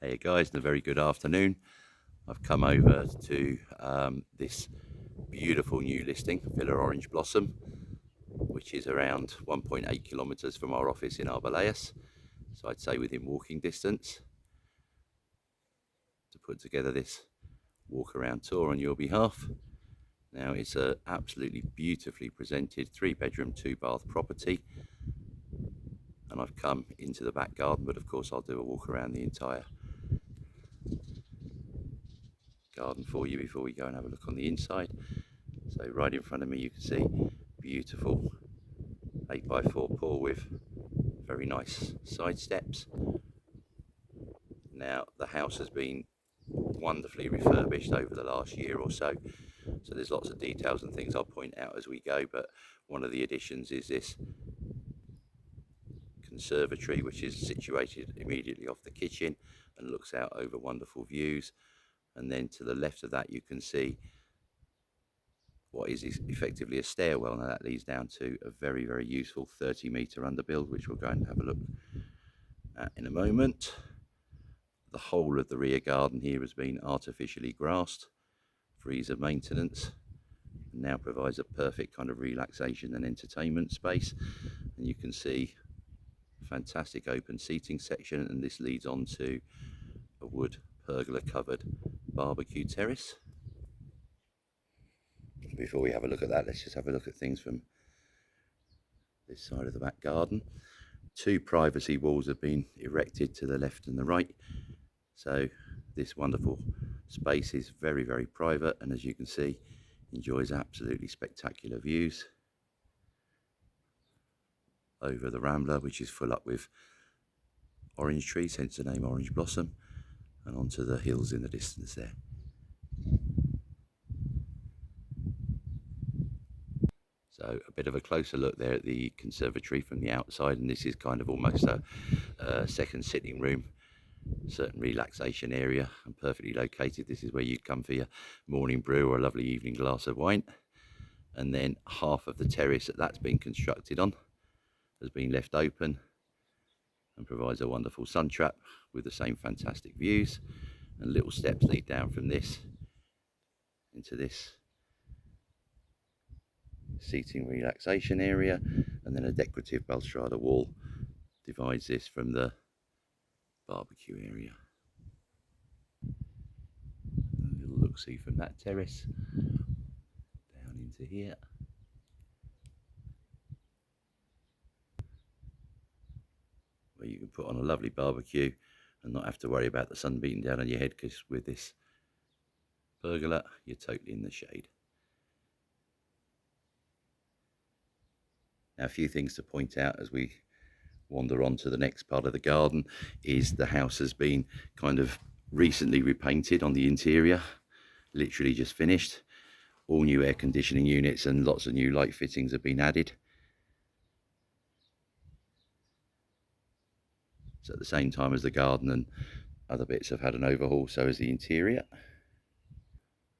Hey guys, and a very good afternoon. I've come over to this beautiful new listing, Villa Orange Blossom, which is around 1.8 kilometres from our office in Arboleas. So I'd say within walking distance, to put together this walk around tour on your behalf. Now it's a absolutely beautifully presented 3-bedroom 2-bath property, and I've come into the back garden, but of course I'll do a walk around the entire garden for you before we go and have a look on the inside. So right in front of me you can see beautiful 8x4 pour with very nice side steps. Now the house has been wonderfully refurbished over the last year or so, so there's lots of details and things I'll point out as we go, but one of the additions is this conservatory, which is situated immediately off the kitchen and looks out over wonderful views. And then to the left of that you can see what is effectively a stairwell. Now that leads down to a very, very useful 30-metre underbuild, which we'll go and have a look at in a moment. The whole of the rear garden here has been artificially grassed, free of maintenance, and now provides a perfect kind of relaxation and entertainment space. And you can see a fantastic open seating section, and this leads on to a wood pergola covered barbecue terrace. Before we have a look at that, let's just have a look at things from this side of the back garden. 2 privacy walls have been erected to the left and the right, so this wonderful space is very, very private, and as you can see, enjoys absolutely spectacular views over the rambla, which is full up with orange trees, hence the name Orange Blossom, and onto the hills in the distance there. So a bit of a closer look there at the conservatory from the outside, and this is kind of almost a second sitting room, certain relaxation area, and perfectly located. This is where you'd come for your morning brew or a lovely evening glass of wine. And then half of the terrace that's been constructed on has been left open and provides a wonderful sun trap with the same fantastic views, and little steps lead down from this into this seating relaxation area, and then a decorative balustrade wall divides this from the barbecue area. A little look-see from that terrace down into here. Where you can put on a lovely barbecue and not have to worry about the sun beating down on your head, because with this pergola you're totally in the shade. Now, a few things to point out as we wander on to the next part of the garden is the house has been kind of recently repainted on the interior, literally just finished. All new air conditioning units and lots of new light fittings have been added. So at the same time as the garden and other bits have had an overhaul, so has the interior.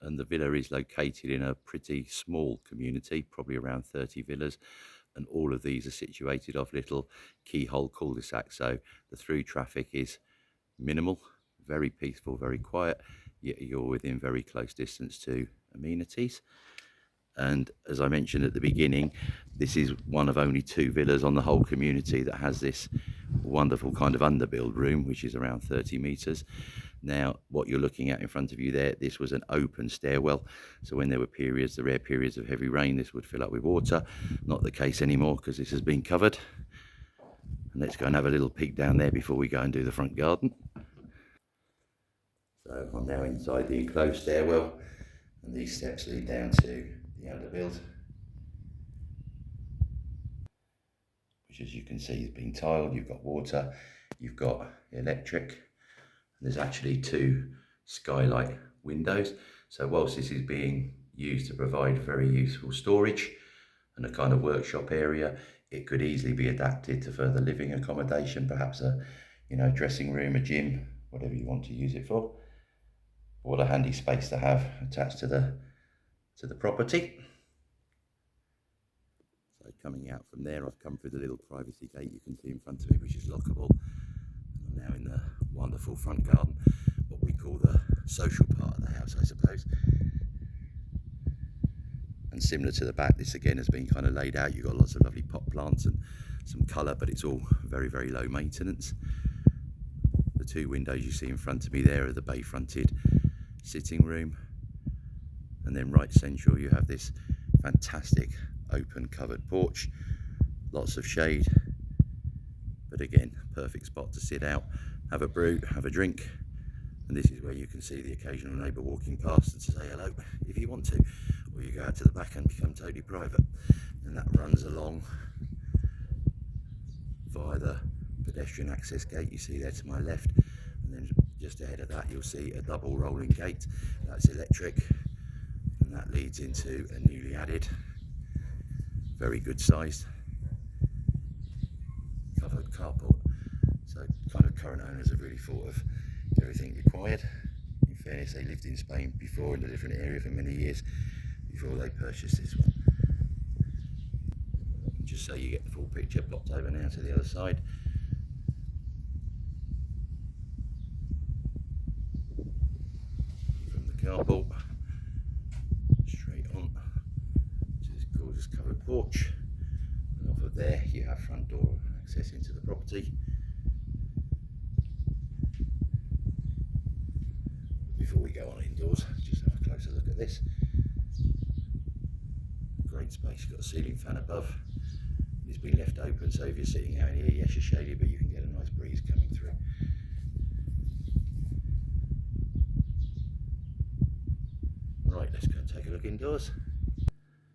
And the villa is located in a pretty small community, probably around 30 villas, and all of these are situated off little keyhole cul-de-sacs, so the through traffic is minimal, very peaceful, very quiet, yet you're within very close distance to amenities. And as I mentioned at the beginning, this is one of only 2 villas on the whole community that has this wonderful kind of underbuild room, which is around 30 metres. Now, what you're looking at in front of you there, this was an open stairwell. So when there were periods, the rare periods of heavy rain, this would fill up with water. Not the case anymore, because this has been covered. And let's go and have a little peek down there before we go and do the front garden. So I'm now inside the enclosed stairwell, and these steps lead down to the underbuild, which, as you can see, has been tiled. You've got water, you've got electric. There's actually 2 skylight windows, so whilst this is being used to provide very useful storage and a kind of workshop area, it could easily be adapted to further living accommodation, perhaps a dressing room, a gym, whatever you want to use it for. What a handy space to have attached to the property. So coming out from there, I've come through the little privacy gate you can see in front of me, which is lockable. Now in the wonderful front garden, what we call the social part of the house, I suppose. And similar to the back, this again has been kind of laid out. You've got lots of lovely pot plants and some colour, but it's all very, very low maintenance. The two windows you see in front of me there are the bay fronted sitting room. And then right central you have this fantastic open covered porch, lots of shade, but again, perfect spot to sit out, have a brew, have a drink. And this is where you can see the occasional neighbour walking past and to say hello if you want to, or you go out to the back and become totally private. And that runs along via the pedestrian access gate you see there to my left, and then just ahead of that you'll see a double rolling gate that's electric, and that leads into a newly added, very good sized covered carport. So kind of current owners have really thought of everything required. In fairness, they lived in Spain before in a different area for many years before they purchased this one. Just so you get the full picture, plopped over now to the other side. From the carport straight on to this gorgeous covered porch, and off of there you have front door access into the property. Before we go on indoors, just have a closer look at this. Great space, you've got a ceiling fan above. It's been left open, so if you're sitting out here, yes, it's shady, but you can get a nice breeze coming through. Right, let's go and take a look indoors.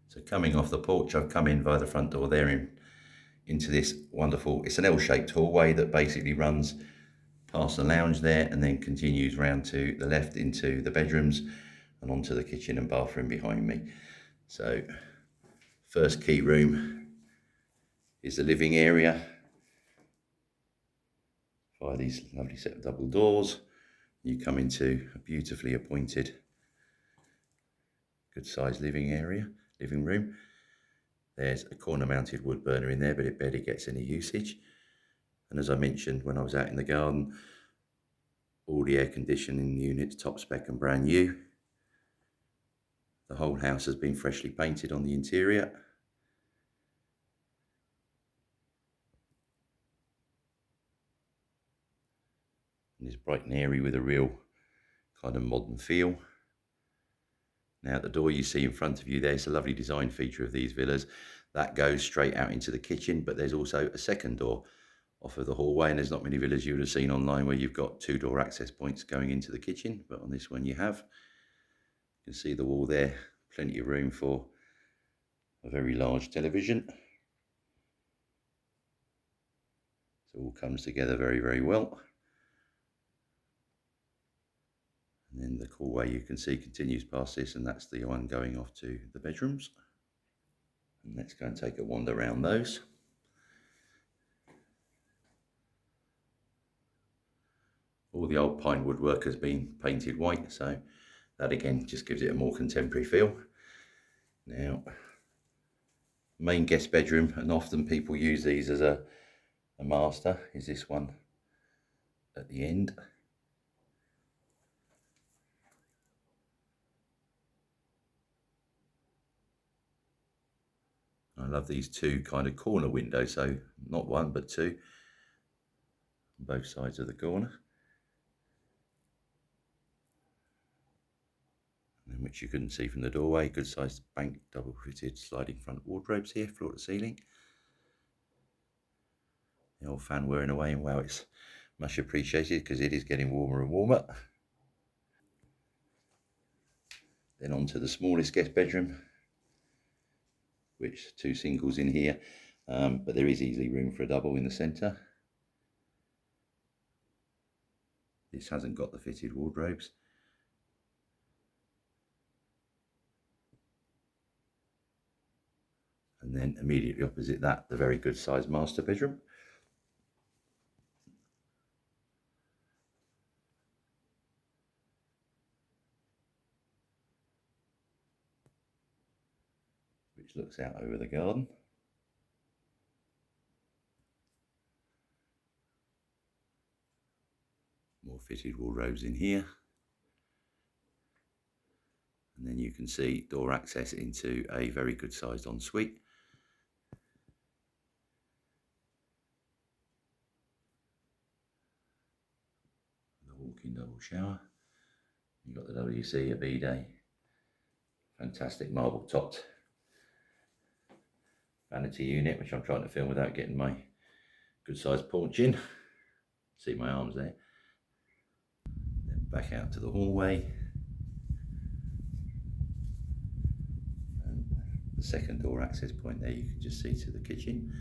So coming off the porch, I've come in via the front door there into this wonderful, it's an L-shaped hallway that basically runs past the lounge there and then continues round to the left into the bedrooms and onto the kitchen and bathroom behind me. So first key room is the living area via these lovely set of double doors. You come into a beautifully appointed, good sized living room. There's a corner mounted wood burner in there, but it barely gets any usage. And as I mentioned when I was out in the garden, all the air conditioning units top spec and brand new. The whole house has been freshly painted on the interior. And it's bright and airy with a real kind of modern feel. Now the door you see in front of you there's a lovely design feature of these villas. That goes straight out into the kitchen, but there's also a second door off of the hallway, and there's not many villas you would have seen online where you've got two door access points going into the kitchen, but on this one you have. You can see the wall there, plenty of room for a very large television. So it all comes together very, very well. And then the hallway you can see continues past this, and that's the one going off to the bedrooms. And let's go and take a wander around those. All the old pine woodwork has been painted white, so that again just gives it a more contemporary feel. Now, main guest bedroom, and often people use these as a master, is this one at the end. I love these two kind of corner windows, so not one but two on both sides of the corner, and which you couldn't see from the doorway. Good sized bank double fitted sliding front wardrobes here, floor to ceiling. The old fan whirring away, and wow, it's much appreciated because it is getting warmer and warmer. Then on to the smallest guest bedroom, which two singles in here, but there is easily room for a double in the centre. This hasn't got the fitted wardrobes. And then immediately opposite that, the very good sized master bedroom. Which looks out over the garden. fitted wardrobes in here. And then you can see door access into a very good sized ensuite. The walk-in double shower. You've got the WC, a bidet, fantastic marble topped vanity unit, which I'm trying to film without getting my good sized porch in. See my arms there. Then back out to the hallway. And the second door access point there, you can just see to the kitchen.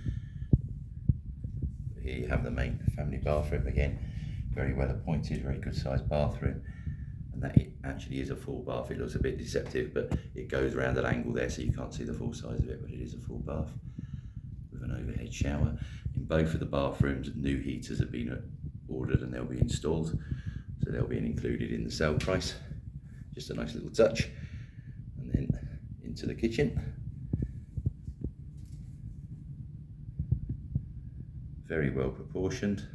But here you have the main family bathroom again. Very well appointed, very good sized bathroom. And that it actually is a full bath. It looks a bit deceptive, but it goes around an angle there so you can't see the full size of it, but it is a full bath with an overhead shower. In both of the bathrooms, new heaters have been ordered and they'll be installed, so they'll be included in the sale price. Just a nice little touch. And then into the kitchen. Very well proportioned.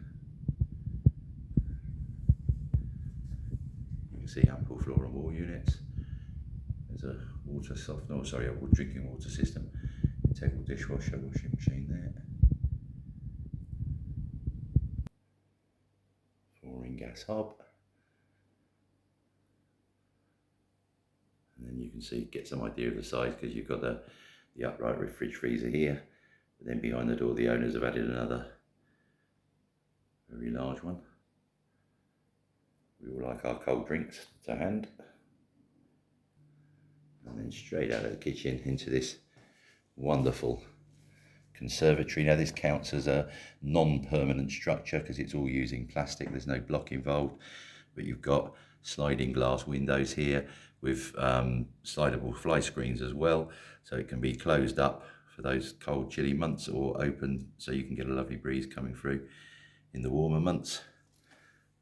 See ample floor and wall units. There's a water softener, a drinking water system, integral dishwasher, washing machine there. 4-ring gas hob. And then you can see, get some idea of the size because you've got the upright fridge freezer here. But then behind the door, the owners have added another very large one. We all like our cold drinks to hand. And then straight out of the kitchen into this wonderful conservatory. Now this counts as a non-permanent structure because it's all using plastic. There's no block involved, but you've got sliding glass windows here with slidable fly screens as well. So it can be closed up for those cold, chilly months or open so you can get a lovely breeze coming through in the warmer months.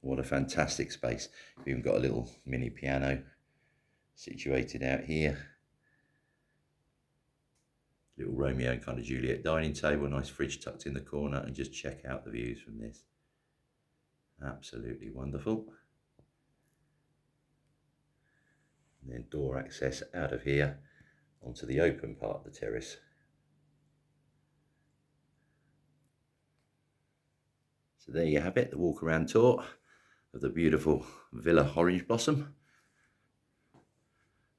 What a fantastic space. We've even got a little mini piano situated out here. Little Romeo and kind of Juliet dining table, nice fridge tucked in the corner, and just check out the views from this. Absolutely wonderful. And then door access out of here onto the open part of the terrace. So there you have it, the walk around tour of the beautiful Villa Orange Blossom.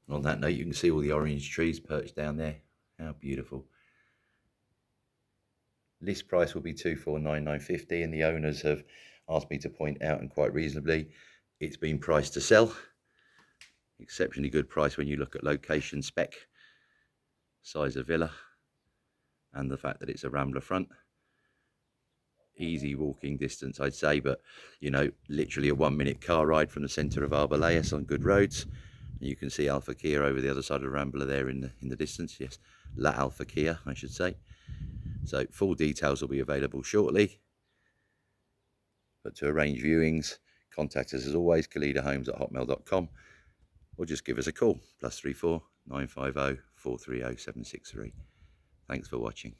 And on that note, you can see all the orange trees perched down there. How beautiful. List price will be $249,950, and the owners have asked me to point out, and quite reasonably, it's been priced to sell. Exceptionally good price when you look at location, spec, size of villa, and the fact that it's a rambla front. Easy walking distance, I'd say, but you know, literally a 1-minute car ride from the centre of Arboleas on good roads. And you can see Alpha Kia over the other side of the Rambla there in the distance. Yes, La Alpha Kia, I should say. So full details will be available shortly. But to arrange viewings, contact us as always, calidahomes@hotmail.com, or just give us a call, +34 950 430 763. Thanks for watching.